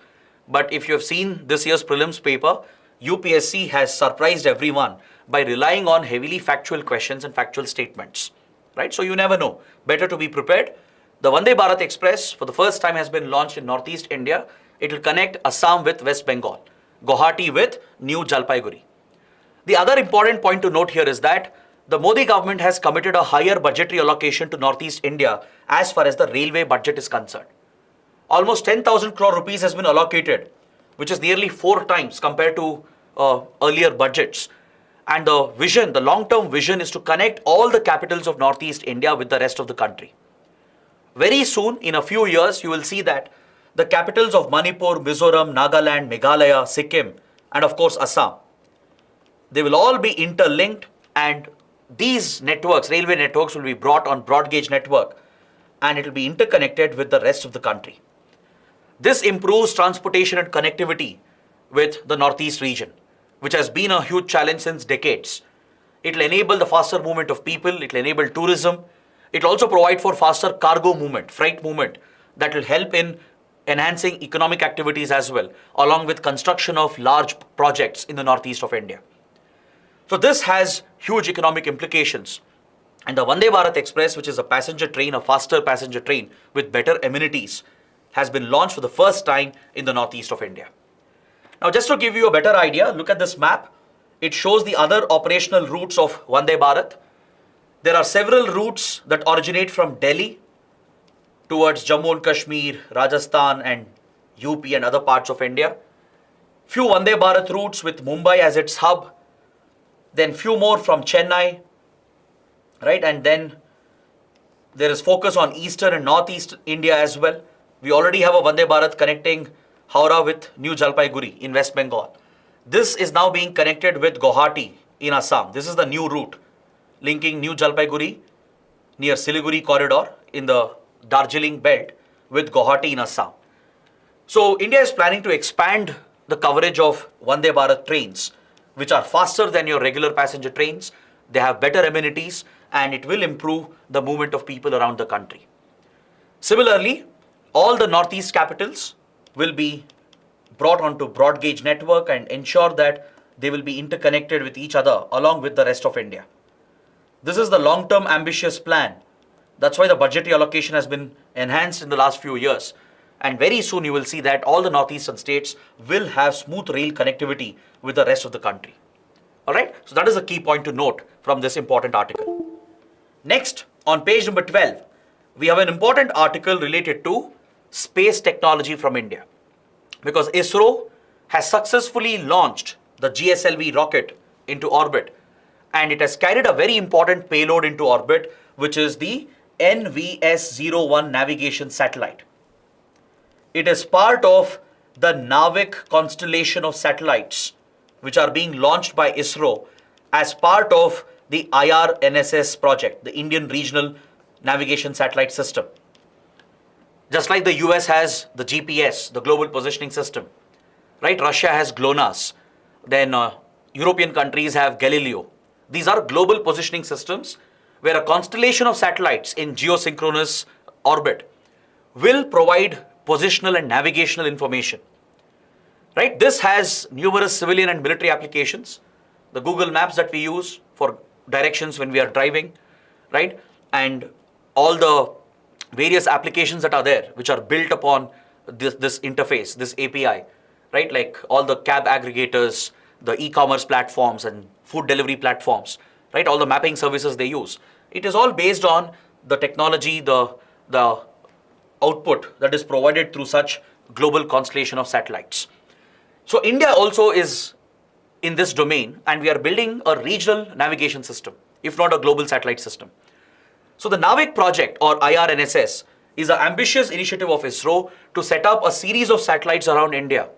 but if you have seen this year's prelims paper, UPSC has surprised everyone by relying on heavily factual questions and factual statements, right? So you never know. Better to be prepared. The Vande Bharat Express for the first time has been launched in northeast India. It will connect Assam with West Bengal, Guwahati with New Jalpaiguri. The other important point to note here is that the Modi government has committed a higher budgetary allocation to northeast India as far as the railway budget is concerned. Almost 10,000 crore rupees has been allocated, which is nearly 4 times compared to earlier budgets. And the vision, the long-term vision, is to connect all the capitals of northeast India with the rest of the country. Very soon, in a few years, you will see that the capitals of Manipur, Mizoram, Nagaland, Meghalaya, Sikkim, and of course Assam, they will all be interlinked, and these networks, railway networks, will be brought on broad gauge network, and it will be interconnected with the rest of the country. This improves transportation and connectivity with the northeast region, which has been a huge challenge since decades. It will enable the faster movement of people, it will enable tourism, it will also provide for faster cargo movement, freight movement, that will help in enhancing economic activities as well, along with construction of large projects in the northeast of India. So this has huge economic implications. And the Vande Bharat Express, which is a passenger train, a faster passenger train with better amenities, has been launched for the first time in the northeast of India. Now, just to give you a better idea, look at this map. It shows the other operational routes of Vande Bharat. There are several routes that originate from Delhi towards Jammu and Kashmir, Rajasthan and UP and other parts of India. Few Vande Bharat routes with Mumbai as its hub. Then few more from Chennai, right? And then there is focus on eastern and northeast India as well. We already have a Vande Bharat connecting Howrah with New Jalpaiguri in West Bengal. This is now being connected with Guwahati in Assam. This is the new route linking New Jalpaiguri near Siliguri corridor in the Darjeeling belt with Guwahati in Assam. So India is planning to expand the coverage of Vande Bharat trains, which are faster than your regular passenger trains. they have better amenities, and it will improve the movement of people around the country. Similarly, all the Northeast capitals will be brought onto broad gauge network and ensure that they will be interconnected with each other along with the rest of India. This is the long-term ambitious plan. That's why the budgetary allocation has been enhanced in the last few years. And very soon you will see that all the northeastern states will have smooth rail connectivity with the rest of the country. All right, so that is a key point to note from this important article. Next, on page number 12, we have an important article related to space technology from India. Because ISRO has successfully launched the GSLV rocket into orbit, and it has carried a very important payload into orbit, which is the NVS-1 navigation satellite. It is part of the NavIC constellation of satellites which are being launched by ISRO as part of the IRNSS project, the Indian Regional Navigation Satellite System. Just like the US has the GPS, the Global Positioning System, right? Russia has GLONASS. Then European countries have Galileo. These are global positioning systems where a constellation of satellites in geosynchronous orbit will provide positional and navigational information. Right? This has numerous civilian and military applications. The Google Maps that we use for directions when we are driving, right? And all the various applications that are there, which are built upon this interface, this API, right? Like all the cab aggregators, the e-commerce platforms and food delivery platforms, right? All the mapping services they use. It is all based on the technology, the output that is provided through such global constellation of satellites. So India also is in this domain, and we are building a regional navigation system, if not a global satellite system. So the NavIC project, or IRNSS, is an ambitious initiative of ISRO to set up a series of satellites around India,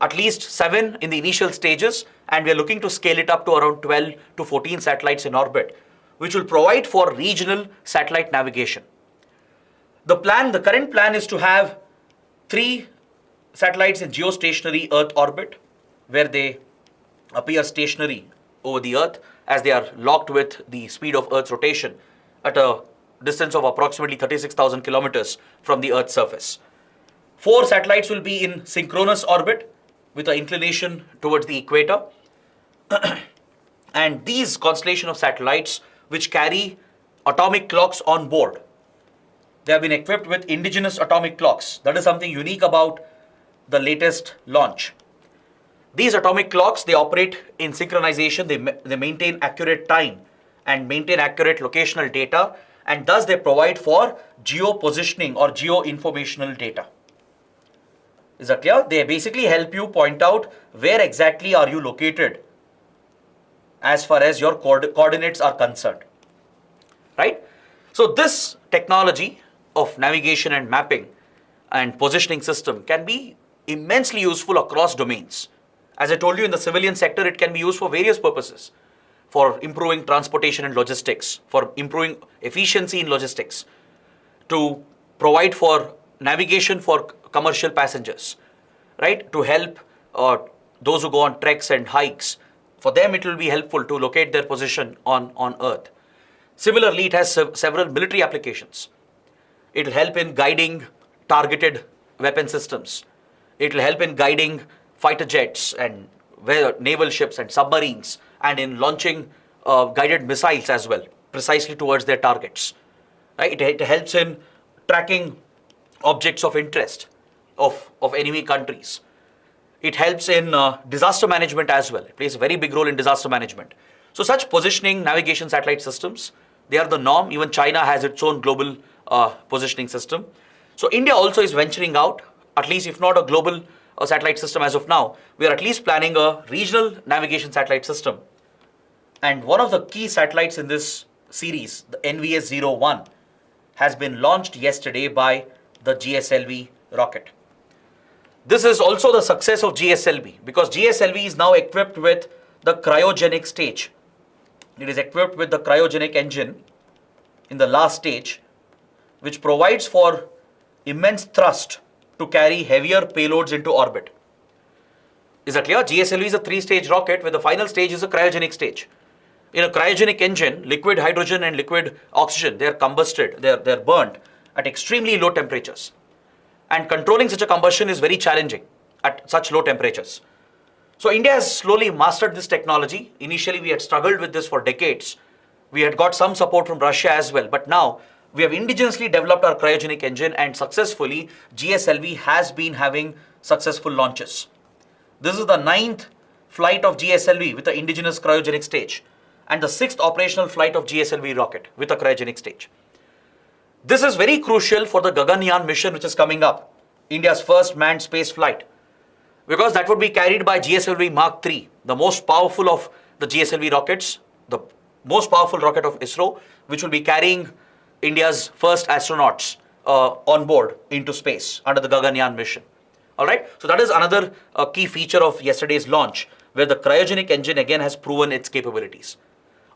at least 7 in the initial stages, and we are looking to scale it up to around 12 to 14 satellites in orbit, which will provide for regional satellite navigation. The current plan is to have 3 satellites in geostationary Earth orbit, where they appear stationary over the Earth as they are locked with the speed of Earth's rotation at a distance of approximately 36,000 kilometers from the Earth's surface. 4 satellites will be in synchronous orbit with an inclination towards the equator. And these constellation of satellites, which carry atomic clocks on board, they have been equipped with indigenous atomic clocks. That is something unique about the latest launch. These atomic clocks, they operate in synchronization, they maintain accurate time and maintain accurate locational data, and thus they provide for geo-positioning or geo-informational data. Is that clear? They basically help you point out where exactly are you located as far as your coordinates are concerned. Right? So this technology of navigation and mapping and positioning system can be immensely useful across domains. As I told you, in the civilian sector, it can be used for various purposes. For improving transportation and logistics, for improving efficiency in logistics, to provide for navigation for commercial passengers, right? To help those who go on treks and hikes. For them, it will be helpful to locate their position on Earth. Similarly, it has several military applications. It will help in guiding targeted weapon systems. It will help in guiding fighter jets and naval ships and submarines, and in launching guided missiles as well, precisely towards their targets. Right? It helps in tracking objects of interest of enemy countries. It helps in disaster management as well. It plays a very big role in disaster management. So such positioning navigation satellite systems, they are the norm. Even China has its own global positioning system. So India also is venturing out, at least if not a global satellite system as of now, we are at least planning a regional navigation satellite system. And one of the key satellites in this series, the NVS-1, has been launched yesterday by the GSLV rocket. This is also the success of GSLV, because GSLV is now equipped with the cryogenic stage. It is equipped with the cryogenic engine in the last stage, which provides for immense thrust to carry heavier payloads into orbit. Is that clear? GSLV is a 3-stage rocket where the final stage is a cryogenic stage. In a cryogenic engine, liquid hydrogen and liquid oxygen, they are combusted, they're burnt at extremely low temperatures. And controlling such a combustion is very challenging at such low temperatures. So India has slowly mastered this technology. Initially, we had struggled with this for decades. We had got some support from Russia as well, but now we have indigenously developed our cryogenic engine, and successfully GSLV has been having successful launches. This is the 9th flight of GSLV with the indigenous cryogenic stage, and the 6th operational flight of GSLV rocket with a cryogenic stage. This is very crucial for the Gaganyaan mission which is coming up, India's first manned space flight, because that would be carried by GSLV Mark III, the most powerful of the GSLV rockets, the most powerful rocket of ISRO, which will be carrying India's first astronauts on board into space under the Gaganyaan mission. All right, so that is another key feature of yesterday's launch, where the cryogenic engine again has proven its capabilities.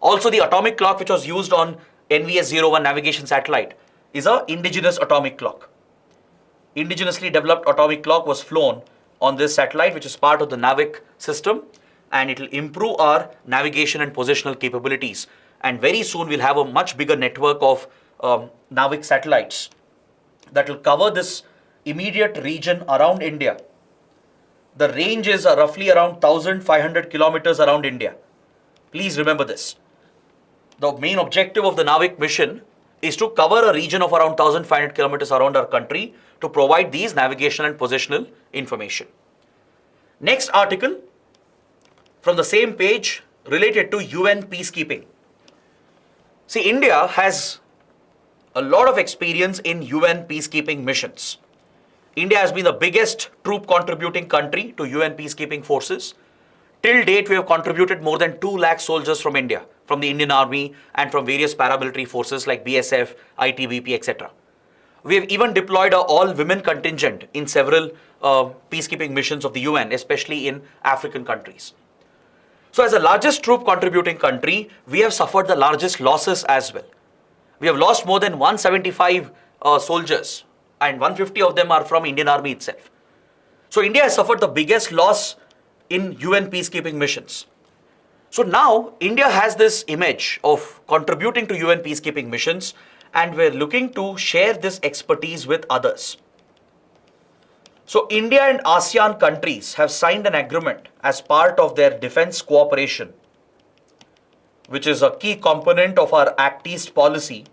Also, the atomic clock which was used on NVS-1 navigation satellite is an indigenous atomic clock. Indigenously developed atomic clock was flown on this satellite, which is part of the NavIC system, and it will improve our navigation and positional capabilities. And very soon we'll have a much bigger network of NavIC satellites that will cover this immediate region around India. The range is roughly around 1,500 kilometers around India. Please remember this. The main objective of the NavIC mission is to cover a region of around 1,500 kilometers around our country to provide these navigation and positional information. Next article from the same page related to UN peacekeeping. See, India has a lot of experience in UN peacekeeping missions. India has been the biggest troop contributing country to UN peacekeeping forces. Till date, we have contributed more than 2 lakh soldiers from India, from the Indian Army and from various paramilitary forces like BSF, ITBP, etc. We have even deployed an all-women contingent in several peacekeeping missions of the UN, especially in African countries. So as the largest troop contributing country, we have suffered the largest losses as well. We have lost more than 175 soldiers, and 150 of them are from Indian Army itself. So India has suffered the biggest loss in UN peacekeeping missions. So now India has this image of contributing to UN peacekeeping missions, and we're looking to share this expertise with others. So India and ASEAN countries have signed an agreement as part of their defense cooperation, which is a key component of our Act East policy.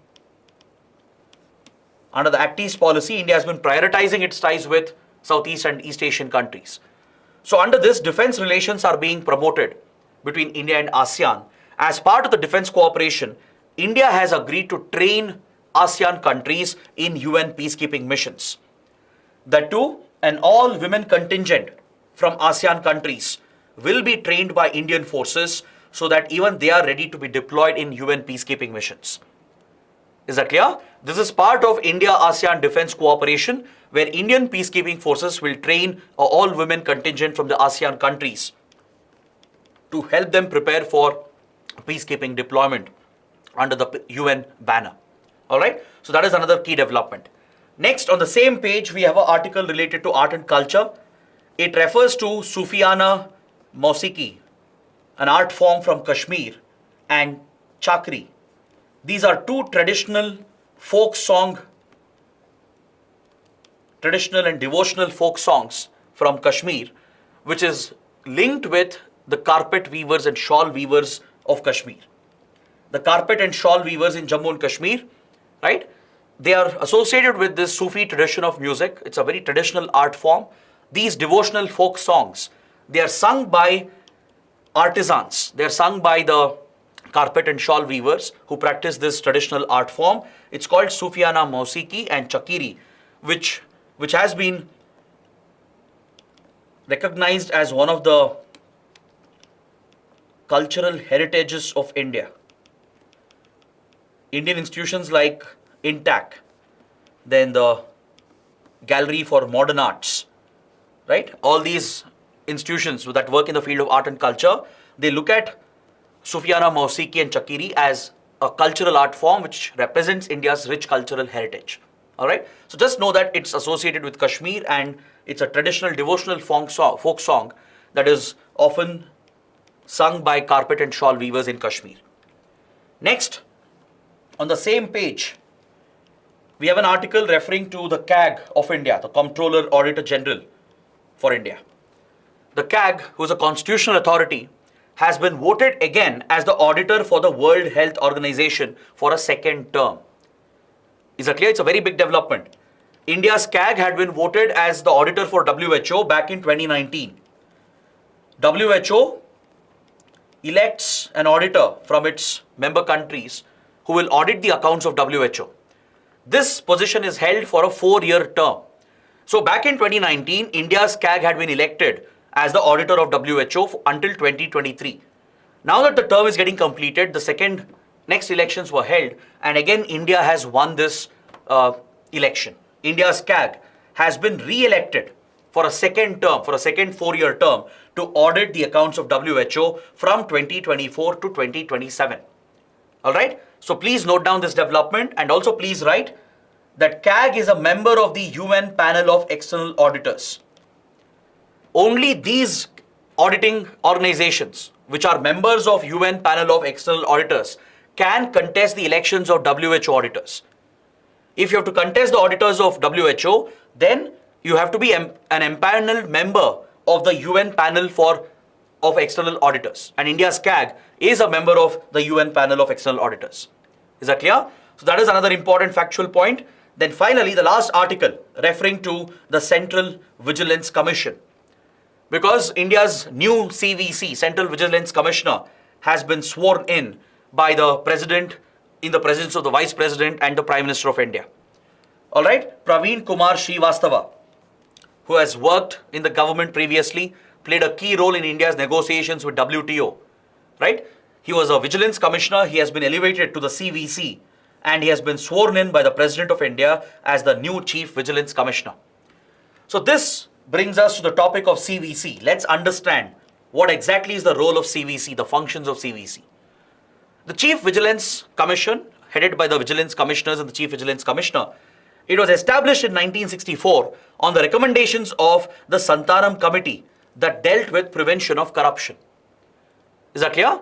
Under the Act East policy, India has been prioritizing its ties with Southeast and East Asian countries. So under this, defense relations are being promoted between India and ASEAN. As part of the defense cooperation, India has agreed to train ASEAN countries in UN peacekeeping missions. That too, an all-women contingent from ASEAN countries will be trained by Indian forces so that even they are ready to be deployed in UN peacekeeping missions. Is that clear? This is part of India-ASEAN defense cooperation, where Indian peacekeeping forces will train an all-women contingent from the ASEAN countries to help them prepare for peacekeeping deployment under the UN banner. All right, so that is another key development. Next, on the same page, we have an article related to art and culture. It refers to Sufiyana Mausiki, an art form from Kashmir, and Tchakri. These are two traditional and devotional folk songs from Kashmir, which is linked with the carpet weavers and shawl weavers of Kashmir. The carpet and shawl weavers in Jammu and Kashmir, right? They are associated with this Sufi tradition of music. It's a very traditional art form. These devotional folk songs, they are sung by artisans. They are sung by the carpet and shawl weavers who practice this traditional art form. It's called Sufiyana Mausiki and Tchakri, which has been recognized as one of the cultural heritages of India. Indian institutions like INTAC, then the Gallery for Modern Arts, right? All these institutions that work in the field of art and culture, they look at Sufiyana Mausiki and Tchakri as a cultural art form which represents India's rich cultural heritage. All right. So just know that it's associated with Kashmir, and it's a traditional devotional folk song that is often sung by carpet and shawl weavers in Kashmir. Next, on the same page, we have an article referring to the CAG of India, the Comptroller Auditor General for India. The CAG, who is a constitutional authority, has been voted again as the auditor for the World Health Organization for a second term. Is that clear? It's a very big development. India's CAG had been voted as the auditor for WHO back in 2019. WHO elects an auditor from its member countries who will audit the accounts of WHO. This position is held for a 4-year term. So back in 2019, India's CAG had been elected as the auditor of WHO until 2023. Now that the term is getting completed, the next elections were held, and again India has won this election. India's CAG has been re-elected for a second term, for a second 4-year term, to audit the accounts of WHO from 2024 to 2027. All right? So please note down this development, and also please write that CAG is a member of the UN panel of external auditors. Only these auditing organizations, which are members of UN panel of external auditors, can contest the elections of WHO auditors. If you have to contest the auditors of WHO, then you have to be an empaneled member of the UN panel of external auditors. And India's CAG is a member of the UN panel of external auditors. Is that clear? So that is another important factual point. Then finally, the last article referring to the Central Vigilance Commission. Because India's new CVC, Central Vigilance Commissioner, has been sworn in by the President in the presence of the Vice President and the Prime Minister of India. All right, Praveen Kumar Srivastava, who has worked in the government previously, played a key role in India's negotiations with WTO, right? He was a Vigilance Commissioner, he has been elevated to the CVC, and he has been sworn in by the President of India as the new Chief Vigilance Commissioner. So this brings us to the topic of CVC. Let's understand what exactly is the role of CVC, the functions of CVC. The Chief Vigilance Commission, headed by the Vigilance Commissioners and the Chief Vigilance Commissioner, it was established in 1964 on the recommendations of the Santaram Committee that dealt with prevention of corruption. Is that clear?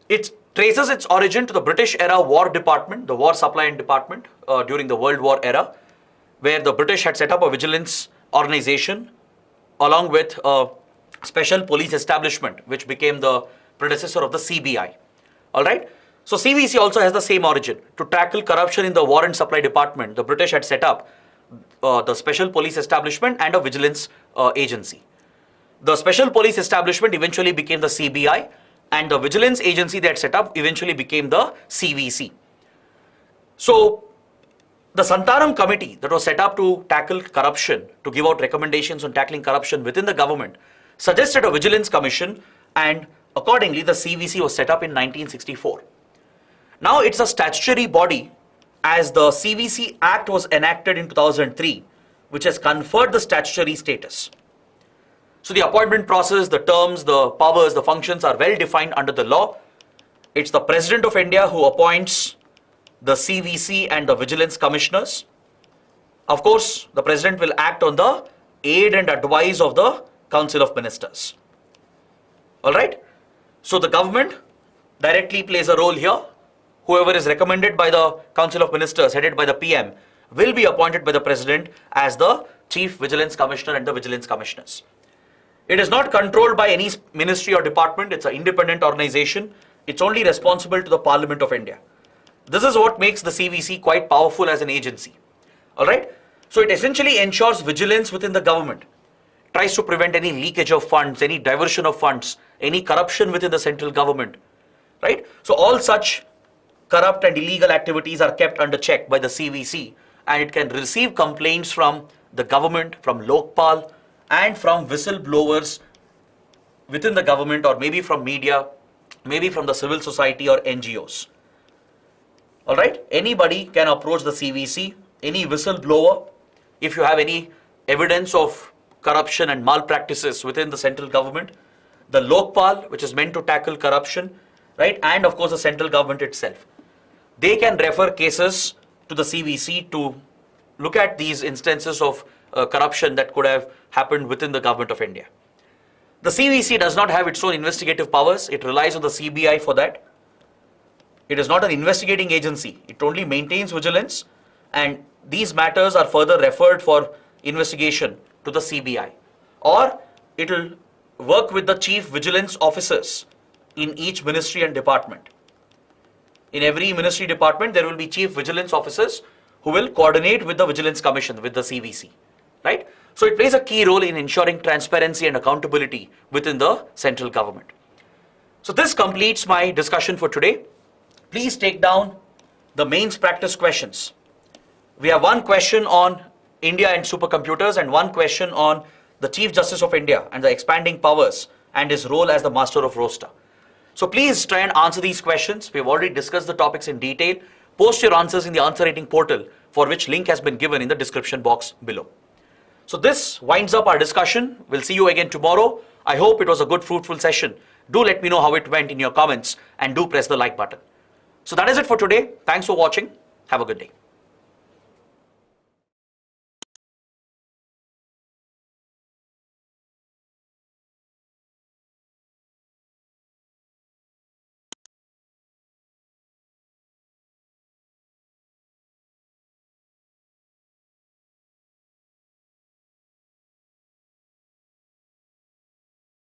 It traces its origin to the British era War Department, the War Supply and Department during the World War era, where the British had set up a vigilance organization along with a special police establishment, which became the predecessor of the CBI. All right. So CVC also has the same origin. To tackle corruption in the War and Supply Department, the British had set up the Special Police Establishment and a vigilance agency. The Special Police Establishment eventually became the CBI, and the vigilance agency that set up eventually became the CVC. So the Santaram Committee that was set up to tackle corruption, to give out recommendations on tackling corruption within the government, suggested a vigilance commission, and accordingly the CVC was set up in 1964. Now it's a statutory body, as the CVC Act was enacted in 2003, which has conferred the statutory status. So the appointment process, the terms, the powers, the functions are well defined under the law. It's the President of India who appoints the CVC and the Vigilance Commissioners. Of course, the President will act on the aid and advice of the Council of Ministers. All right. So the government directly plays a role here. Whoever is recommended by the Council of Ministers, headed by the PM, will be appointed by the President as the Chief Vigilance Commissioner and the Vigilance Commissioners. It is not controlled by any ministry or department. It's an independent organization. It's only responsible to the Parliament of India. This is what makes the CVC quite powerful as an agency. All right. So it essentially ensures vigilance within the government, tries to prevent any leakage of funds, any diversion of funds, any corruption within the central government, right? So all such corrupt and illegal activities are kept under check by the CVC, and it can receive complaints from the government, from Lokpal, and from whistleblowers within the government, or maybe from media, maybe from the civil society or NGOs. All right, anybody can approach the CVC, any whistleblower, if you have any evidence of corruption and malpractices within the central government, the Lokpal, which is meant to tackle corruption, right, and of course the central government itself. They can refer cases to the CVC to look at these instances of corruption that could have happened within the government of India. The CVC does not have its own investigative powers. It relies on the CBI for that. It is not an investigating agency. It only maintains vigilance, and these matters are further referred for investigation to the CBI. Or it will work with the chief vigilance officers in each ministry and department. In every ministry department, there will be chief vigilance officers who will coordinate with the Vigilance Commission, with the CVC, right? So it plays a key role in ensuring transparency and accountability within the central government. So this completes my discussion for today. Please take down the mains practice questions. We have one question on India and supercomputers and one question on the Chief Justice of India and the expanding powers and his role as the master of roster. So please try and answer these questions. We've already discussed the topics in detail. Post your answers in the answer rating portal, for which link has been given in the description box below. So this winds up our discussion. We'll see you again tomorrow. I hope it was a good, fruitful session. Do let me know how it went in your comments and do press the like button. So that is it for today. Thanks for watching. Have a good day.